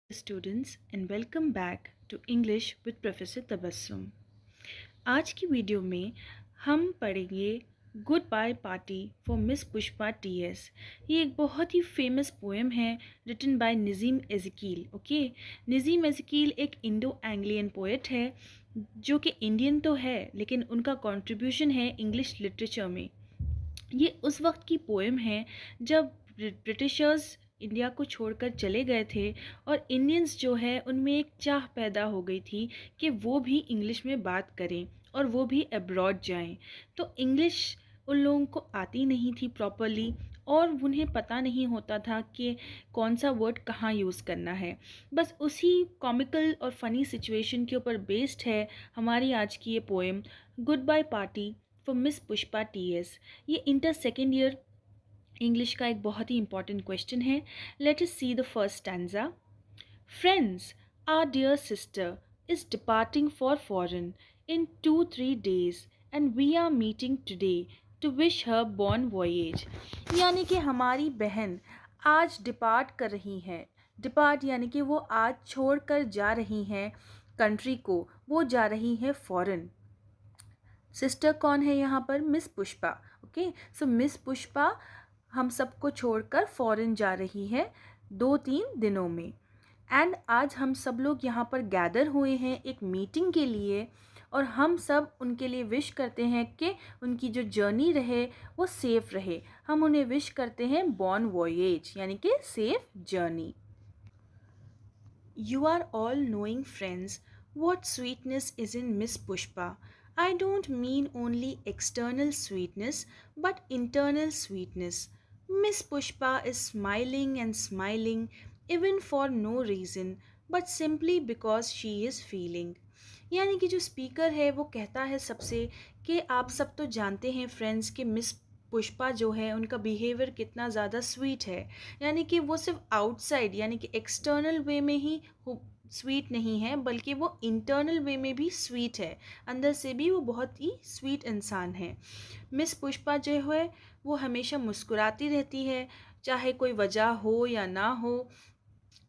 Students and welcome back to English with professor Tabassum. आज की video में हम पढ़ेंगे good bye party for miss Pushpa TS. ये एक बहुत ही फेमस पोएम है written by Nissim Ezekiel. Okay, Nissim Ezekiel एक इंडो एंग्लियन पोएट है जो कि इंडियन तो है लेकिन उनका कंट्रीब्यूशन है इंग्लिश लिटरेचर में। ये उस वक्त की पोएम है जब ब्रिटिशर्स इंडिया को छोड़कर चले गए थे और इंडियंस जो है उनमें एक चाह पैदा हो गई थी कि वो भी इंग्लिश में बात करें और वो भी अब्रॉड जाएं। तो इंग्लिश उन लोगों को आती नहीं थी प्रॉपरली और उन्हें पता नहीं होता था कि कौन सा वर्ड कहाँ यूज़ करना है। बस उसी कॉमिकल और फ़नी सिचुएशन के ऊपर बेस्ड है हमारी आज की ये poem good bye party for miss Pushpa TS. ये इंटर सेकेंड ईयर इंग्लिश का एक बहुत ही इंपॉर्टेंट क्वेश्चन है। Let us see the first stanza. Friends, our dear sister is departing for foreign in 2-3 days and we are meeting today to wish her bon voyage. यानी कि हमारी बहन आज डिपार्ट कर रही हैं। डिपार्ट यानी कि वो आज छोड़ कर जा रही हैं कंट्री को, वो जा रही हैं फॉरेन। सिस्टर कौन है यहाँ पर? मिस पुष्पा। ओके, सो मिस पुष्पा हम सबको छोड़कर फॉरेन जा रही है 2-3 दिनों में। एंड आज हम सब लोग यहाँ पर गैदर हुए हैं एक मीटिंग के लिए और हम सब उनके लिए विश करते हैं कि उनकी जो जर्नी रहे वो सेफ़ रहे। हम उन्हें विश करते हैं बॉर्न वॉयेज यानी कि safe journey. You are all knowing friends what sweetness is in Miss Pushpa. I don't mean only external sweetness but internal sweetness. Miss Pushpa is smiling and smiling even for no reason but simply because she is feeling. यानी कि जो speaker है वो कहता है सबसे कि आप सब तो जानते हैं फ्रेंड्स कि मिस पुष्पा जो है उनका बिहेवियर कितना ज़्यादा स्वीट है। यानी कि वो सिर्फ आउटसाइड यानी कि एक्सटर्नल वे में ही स्वीट नहीं है बल्कि वो इंटरनल वे में भी स्वीट है, अंदर से भी वो बहुत ही स्वीट इंसान है। मिस पुष्पा जो है वो हमेशा मुस्कुराती रहती है चाहे कोई वजह हो या ना हो,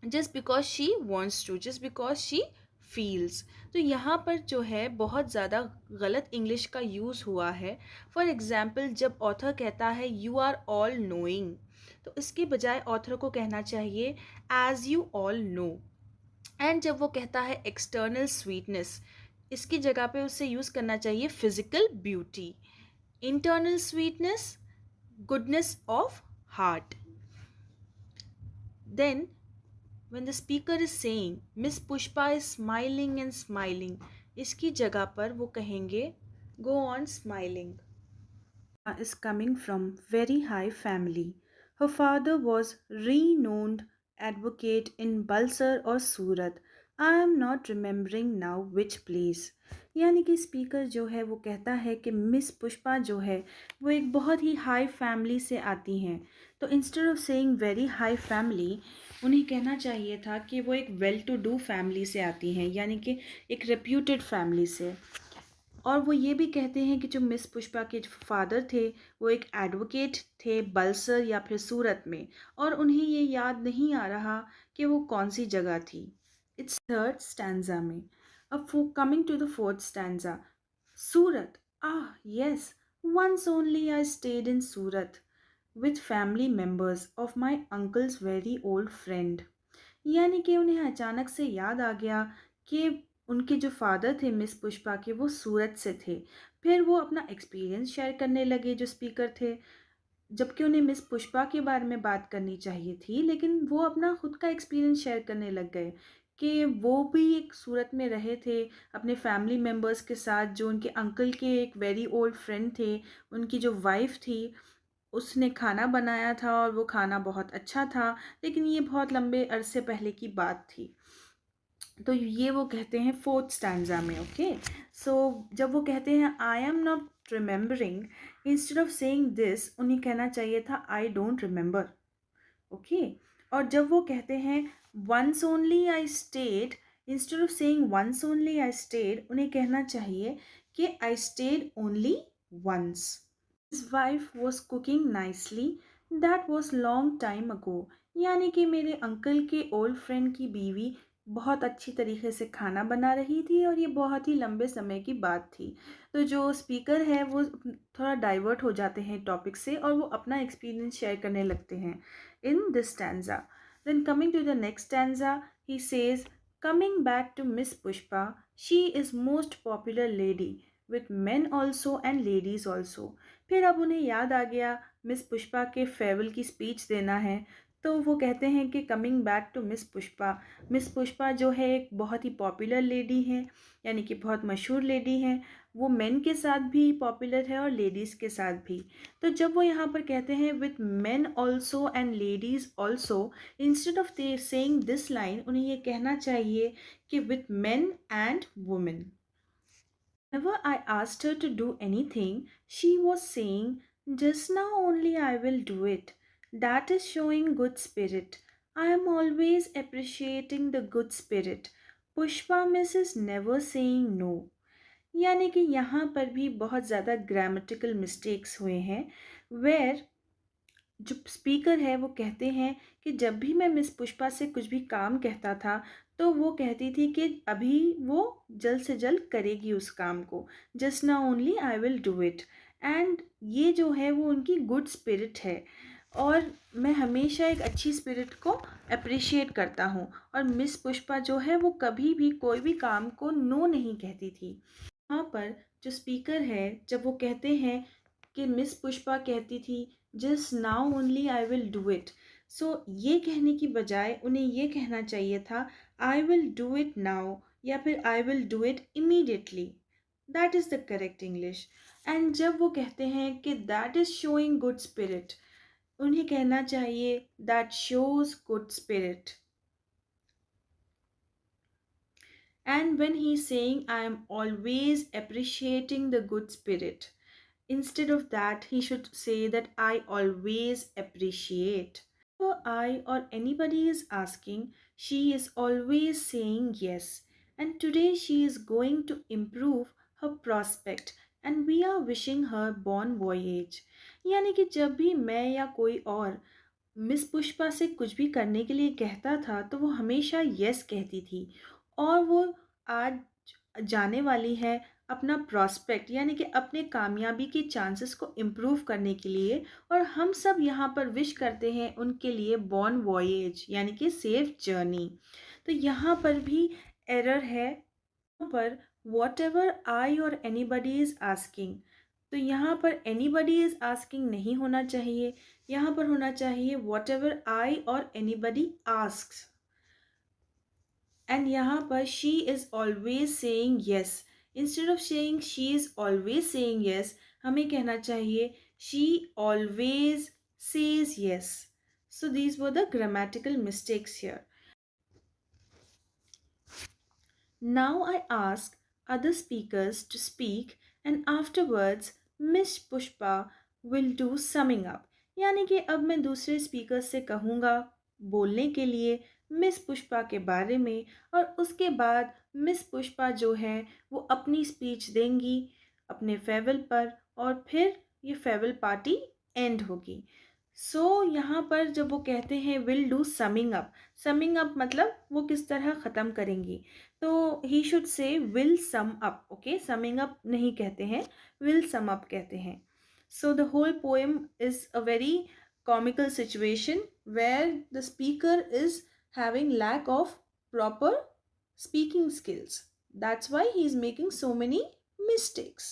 just because she wants to, just because she feels. तो यहाँ पर जो है बहुत ज़्यादा गलत इंग्लिश का यूज़ हुआ है। फॉर एग्ज़ाम्पल जब ऑथर कहता है यू आर ऑल नोइंग, तो इसके बजाय ऑथर को कहना चाहिए as you all know. And जब वो कहता है एक्सटर्नल स्वीटनेस, इसकी जगह पे उससे यूज़ करना चाहिए physical beauty. Internal sweetness, goodness of heart. Then when the speaker is saying Miss Pushpa is smiling and smiling, इसकी जगह पर वो कहेंगे go on smiling. Is coming from very high family. Her father was renowned advocate in Balsar or Surat. I am not remembering now which place. यानी कि speaker जो है वो कहता है कि मिस पुष्पा जो है वो एक बहुत ही हाई फैमिली से आती हैं। तो instead of saying very high family उन्हें कहना चाहिए था कि वो एक वेल टू डू फैमिली से आती हैं, यानी कि एक रेप्यूटेड फैमिली से। और वो ये भी कहते हैं कि जो मिस पुष्पा के फादर थे वो एक एडवोकेट थे बलसर या फिर सूरत में, और उन्हें ये याद नहीं आ रहा कि वो कौन सी जगह थी। इट्स थर्ड स्टैंजा में। अब coming to the fourth stanza. Surat, ah yes, once only I stayed in Surat with family members of my uncle's very old friend. यानी कि उन्हें अचानक से याद आ गया कि उनके जो फादर थे मिस पुष्पा के वो सूरत से थे। फिर वो अपना एक्सपीरियंस शेयर करने लगे जो स्पीकर थे, जबकि उन्हें मिस पुष्पा के बारे में बात करनी चाहिए थी लेकिन वो अपना खुद का एक्सपीरियंस शेयर करने लग गए कि वो भी एक सूरत में रहे थे अपने फैमिली मेम्बर्स के साथ, जो उनके अंकल के एक वेरी ओल्ड फ्रेंड थे। उनकी जो वाइफ थी उसने खाना बनाया था और वो खाना बहुत अच्छा था, लेकिन ये बहुत लंबे अरसे पहले की बात थी। तो ये वो कहते हैं फोर्थ स्टैंजा में। ओके, सो जब वो कहते हैं I am not remembering, instead of saying this उन्हें कहना चाहिए था आई डोंट रिमेंबर। ओके, और जब वो कहते हैं once only I stayed, instead of saying once only I stayed उन्हें कहना चाहिए कि I stayed only once. His wife was cooking nicely. That was long time ago. यानी कि मेरे अंकल के ओल्ड फ्रेंड की बीवी बहुत अच्छी तरीके से खाना बना रही थी और ये बहुत ही लंबे समय की बात थी। तो जो स्पीकर है वो थोड़ा डाइवर्ट हो जाते हैं टॉपिक से और वो अपना एक्सपीरियंस शेयर करने लगते हैं in this stanza. Then coming to the next stanza, he says, coming back to Miss Pushpa, she is most popular lady with men also and ladies also. फिर अब उन्हें याद आ गया मिस पुष्पा के फेयरवेल की स्पीच देना है, तो वो कहते हैं कि coming back to Miss Pushpa जो है एक बहुत ही पॉपुलर लेडी हैं, यानी कि बहुत मशहूर लेडी हैं। वो मेन के साथ भी पॉपुलर है और लेडीज़ के साथ भी। तो जब वो यहाँ पर कहते हैं with men also and ladies also, instead of saying this line उन्हें ये कहना चाहिए कि with main and women. Whenever I asked her to do anything, she was saying, just now only I will do it. That is showing good spirit. I am always appreciating the good spirit. Pushpa miss is never saying no. यानी कि यहाँ पर भी बहुत ज़्यादा grammatical mistakes हुए हैं, where जो स्पीकर है वो कहते हैं कि जब भी मैं मिस पुष्पा से कुछ भी काम कहता था तो वो कहती थी कि अभी वो जल्द से जल्द करेगी उस काम को, just now only I will do it. And ये जो है वो उनकी गुड स्पिरिट है और मैं हमेशा एक अच्छी स्पिरिट को अप्रिशिएट करता हूँ। और मिस पुष्पा जो है वो कभी भी कोई भी काम को नो नहीं कहती थी। यहाँ पर जो स्पीकर है जब वो कहते हैं कि मिस पुष्पा कहती थी just now only I will do it, so ये कहने की बजाय उन्हें ये कहना चाहिए था I will do it now या फिर I will do it immediately. That is the correct English. And जब वो कहते हैं कि that is showing good spirit, उन्हें कहना चाहिए that shows good spirit. And when he's saying, I am always appreciating the good spirit, instead of that, he should say that I always appreciate. So I or anybody is asking, she is always saying yes. And today she is going to improve her prospect and we are wishing her bon voyage. यानी कि जब भी मैं या कोई और miss Pushpa से कुछ भी करने के लिए कहता था तो वो हमेशा यस कहती थी और वो आज जाने वाली है अपना प्रॉस्पेक्ट यानी कि अपने कामयाबी के चांसेस को इम्प्रूव करने के लिए। और हम सब यहाँ पर विश करते हैं उनके लिए बॉर्न वॉयेज यानी कि सेफ जर्नी। तो यहाँ पर भी एरर है, यहाँ पर वॉट एवर आई और एनीबडी इज़ आस्किंग, तो यहाँ पर एनीबडी इज़ आस्किंग नहीं होना चाहिए, यहाँ पर होना चाहिए वॉट एवर आई और एनीबडी आस्क्स। एंड यहाँ पर she is always saying yes, instead of saying she is always saying yes हमें कहना चाहिए she always says yes. So these were the grammatical mistakes here. Now I ask other speakers to speak and afterwards Miss Pushpa will do summing up। यानी कि अब मैं दूसरे speaker से कहूँगा बोलने के लिए मिस पुष्पा के बारे में और उसके बाद मिस पुष्पा जो है वो अपनी स्पीच देंगी अपने फेयरवेल पर और फिर ये फेयरवेल पार्टी एंड होगी। सो यहाँ पर जब वो कहते हैं विल डू समिंग अप मतलब वो किस तरह ख़त्म करेंगी, तो he should say will sum up. Okay, summing up नहीं कहते हैं, विल सम अप कहते हैं। So the whole poem is a very comical situation where the speaker is having lack of proper speaking skills. That's why he is making so many mistakes.